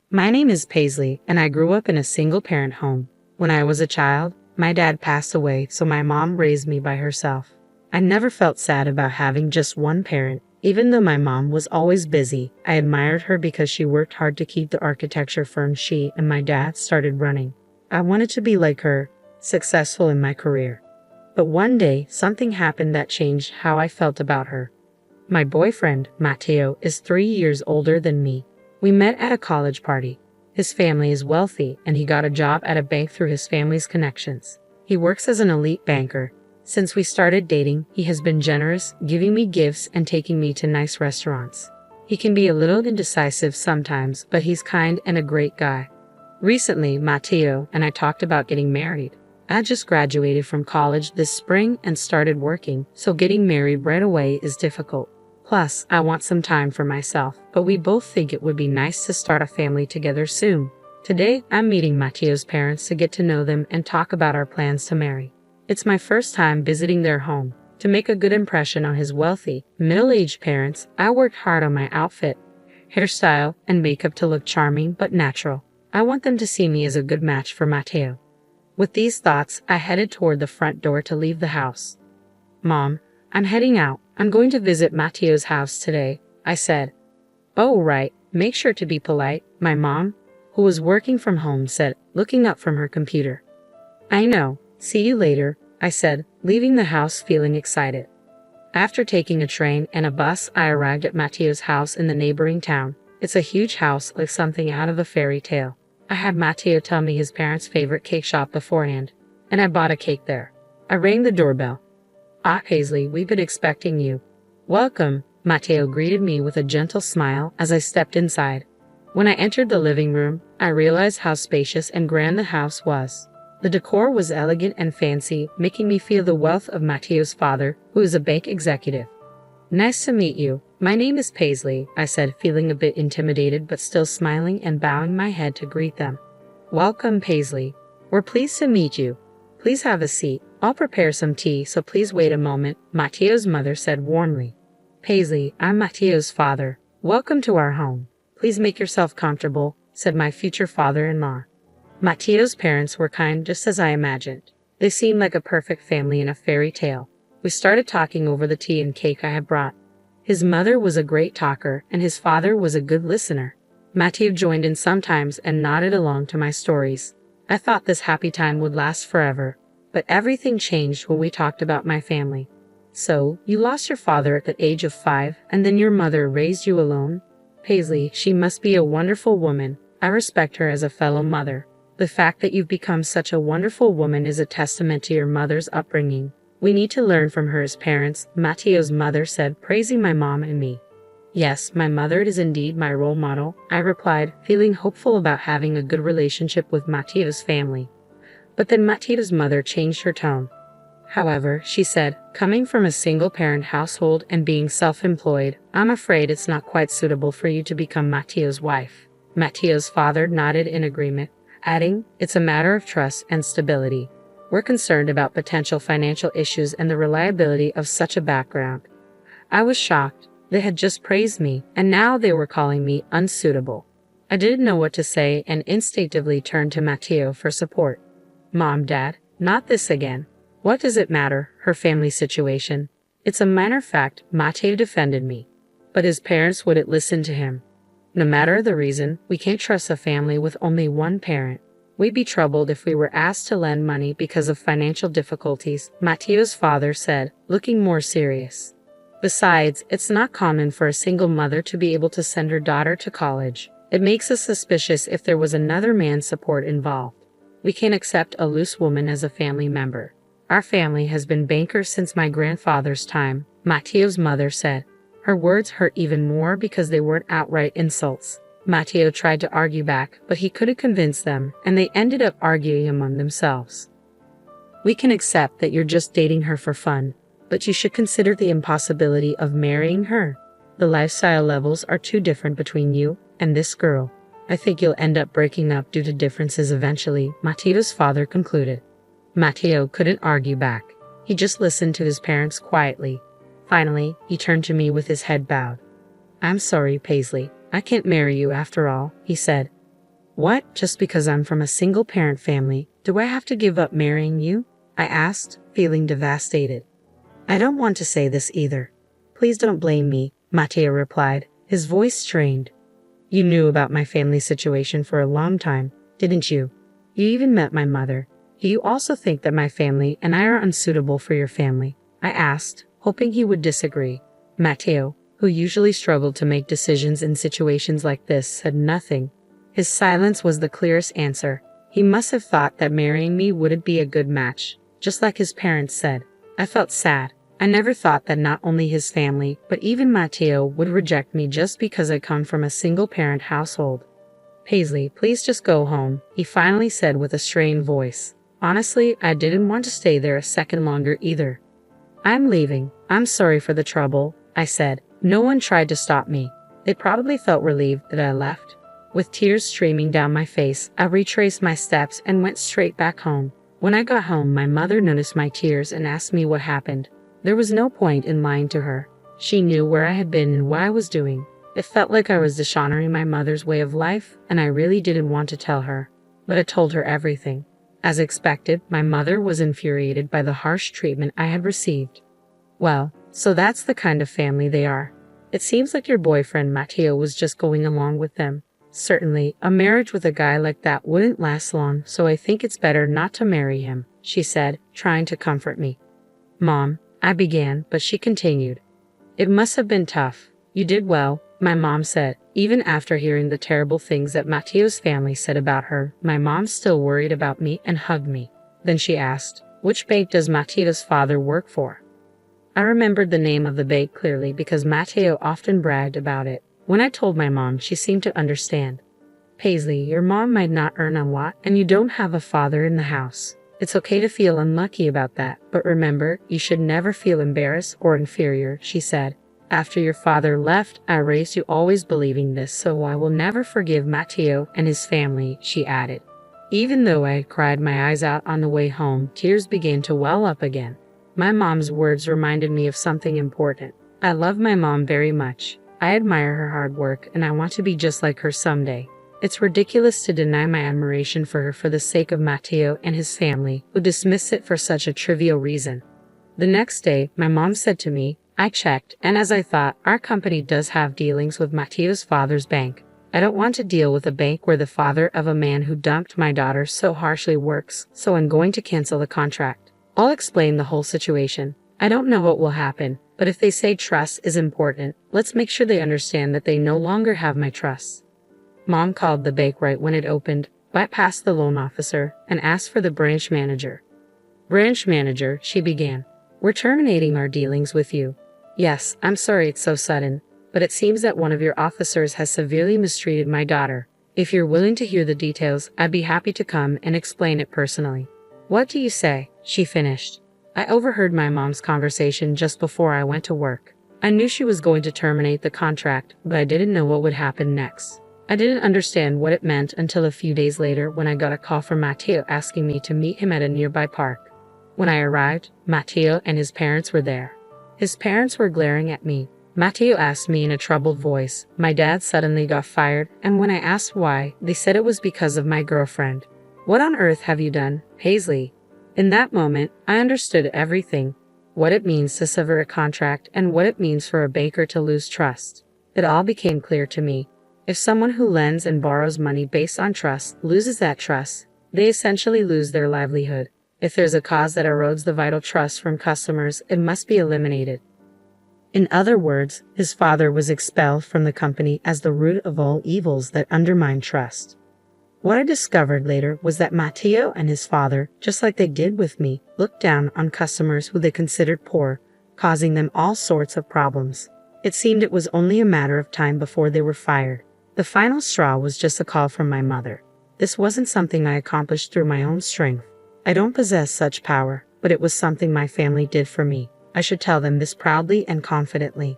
My name is Paisley, and I grew up in a single-parent home. When I was a child, my dad passed away, so my mom raised me by herself. I never felt sad about having just one parent. Even though my mom was always busy, I admired her because she worked hard to keep the architecture firm she and my dad started running. I wanted to be like her, successful in my career. But one day, something happened that changed how I felt about her. My boyfriend, Matteo, is 3 years older than me. We met at a college party. His family is wealthy, and he got a job at a bank through his family's connections. He works as an elite banker. Since we started dating, he has been generous, giving me gifts and taking me to nice restaurants. He can be a little indecisive sometimes, but he's kind and a great guy. Recently, Matteo and I talked about getting married. I just graduated from college this spring and started working, so getting married right away is difficult. Plus, I want some time for myself, but we both think it would be nice to start a family together soon. Today, I'm meeting Matteo's parents to get to know them and talk about our plans to marry. It's my first time visiting their home. To make a good impression on his wealthy, middle-aged parents, I worked hard on my outfit, hairstyle, and makeup to look charming but natural. I want them to see me as a good match for Matteo. With these thoughts, I headed toward the front door to leave the house. "Mom, I'm heading out. I'm going to visit Matteo's house today," I said. "Oh, right. Make sure to be polite," my mom, who was working from home, said, looking up from her computer. "I know. See you later," I said, leaving the house feeling excited. After taking a train and a bus, I arrived at Matteo's house in the neighboring town. It's a huge house like something out of a fairy tale. I had Matteo tell me his parents' favorite cake shop beforehand, and I bought a cake there. I rang the doorbell. "Ah, Paisley, we've been expecting you." "Welcome," Matteo greeted me with a gentle smile as I stepped inside. When I entered the living room, I realized how spacious and grand the house was. The decor was elegant and fancy, making me feel the wealth of Matteo's father, who is a bank executive. "Nice to meet you. My name is Paisley," I said, feeling a bit intimidated but still smiling and bowing my head to greet them. "Welcome, Paisley. We're pleased to meet you. Please have a seat. I'll prepare some tea, so please wait a moment," Matteo's mother said warmly. "Paisley, I'm Matteo's father. Welcome to our home. Please make yourself comfortable," said my future father-in-law. Matteo's parents were kind, just as I imagined. They seemed like a perfect family in a fairy tale. We started talking over the tea and cake I had brought. His mother was a great talker, and his father was a good listener. Matteo joined in sometimes and nodded along to my stories. I thought this happy time would last forever. But everything changed when we talked about my family. "So, you lost your father at the age of 5, and then your mother raised you alone?" "Paisley, she must be a wonderful woman. I respect her as a fellow mother. The fact that you've become such a wonderful woman is a testament to your mother's upbringing. We need to learn from her as parents," Matteo's mother said, praising my mom and me. "Yes, my mother is indeed my role model," I replied, feeling hopeful about having a good relationship with Matteo's family. But then Matteo's mother changed her tone. "However," she said, "coming from a single-parent household and being self-employed, I'm afraid it's not quite suitable for you to become Matteo's wife." Matteo's father nodded in agreement, adding, "It's a matter of trust and stability. We're concerned about potential financial issues and the reliability of such a background." I was shocked. They had just praised me, and now they were calling me unsuitable. I didn't know what to say and instinctively turned to Matteo for support. "Mom, Dad, not this again. What does it matter, her family situation? It's a minor fact," Matteo defended me. But his parents wouldn't listen to him. "No matter the reason, we can't trust a family with only one parent. We'd be troubled if we were asked to lend money because of financial difficulties," Matteo's father said, looking more serious. "Besides, it's not common for a single mother to be able to send her daughter to college. It makes us suspicious if there was another man's support involved. We can't accept a loose woman as a family member. Our family has been bankers since my grandfather's time," Matteo's mother said. Her words hurt even more because they weren't outright insults. Matteo tried to argue back, but he couldn't convince them, and they ended up arguing among themselves. "We can accept that you're just dating her for fun, but you should consider the impossibility of marrying her. The lifestyle levels are too different between you and this girl. I think you'll end up breaking up due to differences eventually," Matteo's father concluded. Matteo couldn't argue back. He just listened to his parents quietly. Finally, he turned to me with his head bowed. "I'm sorry, Paisley. I can't marry you after all," he said. What? Just because I'm from a single-parent family, do I have to give up marrying you? I asked, feeling devastated. I don't want to say this either. Please don't blame me, Matteo replied, his voice strained. You knew about my family situation for a long time, didn't you? You even met my mother. Do you also think that my family and I are unsuitable for your family? I asked, hoping he would disagree. Matteo, who usually struggled to make decisions in situations like this, said nothing. His silence was the clearest answer. He must have thought that marrying me wouldn't be a good match, just like his parents said. I felt sad. I never thought that not only his family, but even Matteo would reject me just because I come from a single-parent household. Paisley, please just go home, he finally said with a strained voice. Honestly, I didn't want to stay there a second longer either. I'm leaving. I'm sorry for the trouble, I said. No one tried to stop me. They probably felt relieved that I left. With tears streaming down my face, I retraced my steps and went straight back home. When I got home, my mother noticed my tears and asked me what happened. There was no point in lying to her. She knew where I had been and what I was doing. It felt like I was dishonoring my mother's way of life, and I really didn't want to tell her. But I told her everything. As expected, my mother was infuriated by the harsh treatment I had received. Well, so that's the kind of family they are. It seems like your boyfriend Matteo was just going along with them. Certainly, a marriage with a guy like that wouldn't last long, so I think it's better not to marry him, she said, trying to comfort me. Mom, I began, but she continued. It must have been tough. You did well, my mom said. Even after hearing the terrible things that Matteo's family said about her, my mom still worried about me and hugged me. Then she asked, which bank does Matteo's father work for? I remembered the name of the bank clearly because Matteo often bragged about it. When I told my mom, she seemed to understand. Paisley, your mom might not earn a lot, and you don't have a father in the house. It's okay to feel unlucky about that, but remember, you should never feel embarrassed or inferior, she said. After your father left, I raised you always believing this, so I will never forgive Matteo and his family, she added. Even though I had cried my eyes out on the way home, tears began to well up again. My mom's words reminded me of something important. I love my mom very much. I admire her hard work, and I want to be just like her someday. It's ridiculous to deny my admiration for her for the sake of Matteo and his family, who dismiss it for such a trivial reason. The next day, my mom said to me, I checked, and as I thought, our company does have dealings with Matteo's father's bank. I don't want to deal with a bank where the father of a man who dumped my daughter so harshly works, so I'm going to cancel the contract. I'll explain the whole situation. I don't know what will happen, but if they say trust is important, let's make sure they understand that they no longer have my trust. Mom called the bank right when it opened, bypassed the loan officer, and asked for the branch manager. Branch manager, she began. We're terminating our dealings with you. Yes, I'm sorry it's so sudden, but it seems that one of your officers has severely mistreated my daughter. If you're willing to hear the details, I'd be happy to come and explain it personally. What do you say? She finished. I overheard my mom's conversation just before I went to work. I knew she was going to terminate the contract, but I didn't know what would happen next. I didn't understand what it meant until a few days later when I got a call from Matteo asking me to meet him at a nearby park. When I arrived, Matteo and his parents were there. His parents were glaring at me. Matteo asked me in a troubled voice. My dad suddenly got fired, and when I asked why, they said it was because of my girlfriend. What on earth have you done, Paisley? In that moment, I understood everything. What it means to sever a contract and what it means for a banker to lose trust. It all became clear to me. If someone who lends and borrows money based on trust loses that trust, they essentially lose their livelihood. If there's a cause that erodes the vital trust from customers, it must be eliminated. In other words, his father was expelled from the company as the root of all evils that undermine trust. What I discovered later was that Matteo and his father, just like they did with me, looked down on customers who they considered poor, causing them all sorts of problems. It seemed it was only a matter of time before they were fired. The final straw was just a call from my mother. This wasn't something I accomplished through my own strength. I don't possess such power, but it was something my family did for me. I should tell them this proudly and confidently.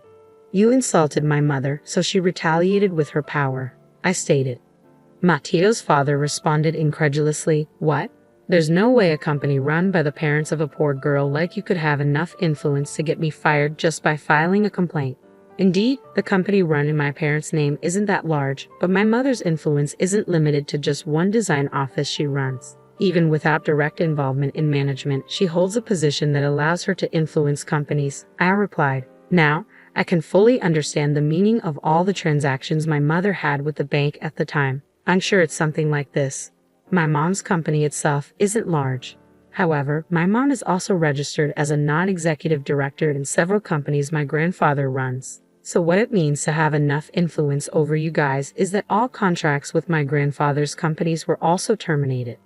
You insulted my mother, so she retaliated with her power, I stated. Matteo's father responded incredulously, What? There's no way a company run by the parents of a poor girl like you could have enough influence to get me fired just by filing a complaint. Indeed, the company run in my parents' name isn't that large, but my mother's influence isn't limited to just one design office she runs. Even without direct involvement in management, she holds a position that allows her to influence companies. I replied, now, I can fully understand the meaning of all the transactions my mother had with the bank at the time. I'm sure it's something like this. My mom's company itself isn't large. However, my mom is also registered as a non-executive director in several companies my grandfather runs. So what it means to have enough influence over you guys is that all contracts with my grandfather's companies were also terminated.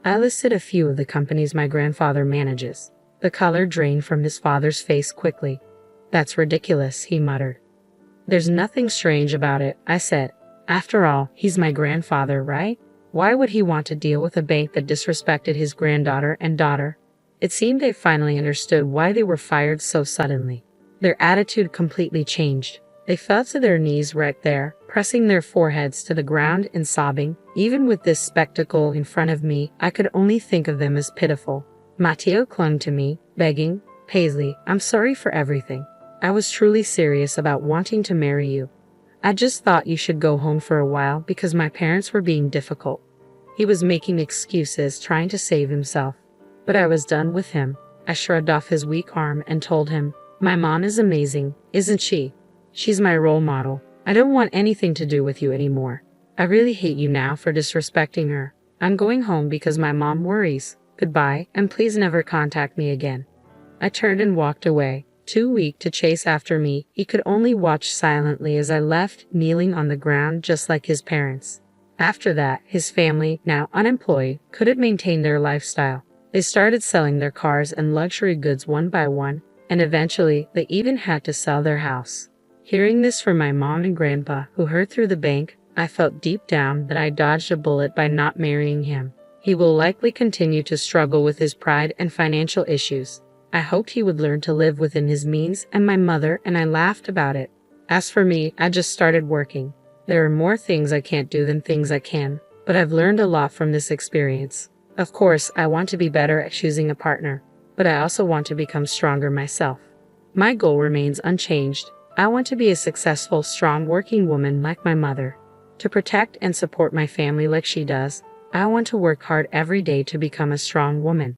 I listed a few of the companies my grandfather manages. The color drained from his father's face quickly. That's ridiculous, he muttered. There's nothing strange about it, I said. After all, he's my grandfather, right? Why would he want to deal with a bank that disrespected his granddaughter and daughter? It seemed they finally understood why they were fired so suddenly. Their attitude completely changed. They fell to their knees right there, pressing their foreheads to the ground and sobbing. Even with this spectacle in front of me, I could only think of them as pitiful. Matteo clung to me, begging, Paisley, I'm sorry for everything. I was truly serious about wanting to marry you. I just thought you should go home for a while because my parents were being difficult. He was making excuses, trying to save himself. But I was done with him. I shrugged off his weak arm and told him, my mom is amazing, isn't she? She's my role model. I don't want anything to do with you anymore. I really hate you now for disrespecting her. I'm going home because my mom worries. Goodbye, and please never contact me again. I turned and walked away. Too weak to chase after me, he could only watch silently as I left, kneeling on the ground just like his parents. After that, his family, now unemployed, couldn't maintain their lifestyle. They started selling their cars and luxury goods one by one, and eventually, they even had to sell their house. Hearing this from my mom and grandpa, who heard through the bank, I felt deep down that I dodged a bullet by not marrying him. He will likely continue to struggle with his pride and financial issues. I hoped he would learn to live within his means and my mother, and I laughed about it. As for me, I just started working. There are more things I can't do than things I can, but I've learned a lot from this experience. Of course, I want to be better at choosing a partner, but I also want to become stronger myself. My goal remains unchanged. I want to be a successful, strong working woman like my mother. To protect and support my family like she does, I want to work hard every day to become a strong woman.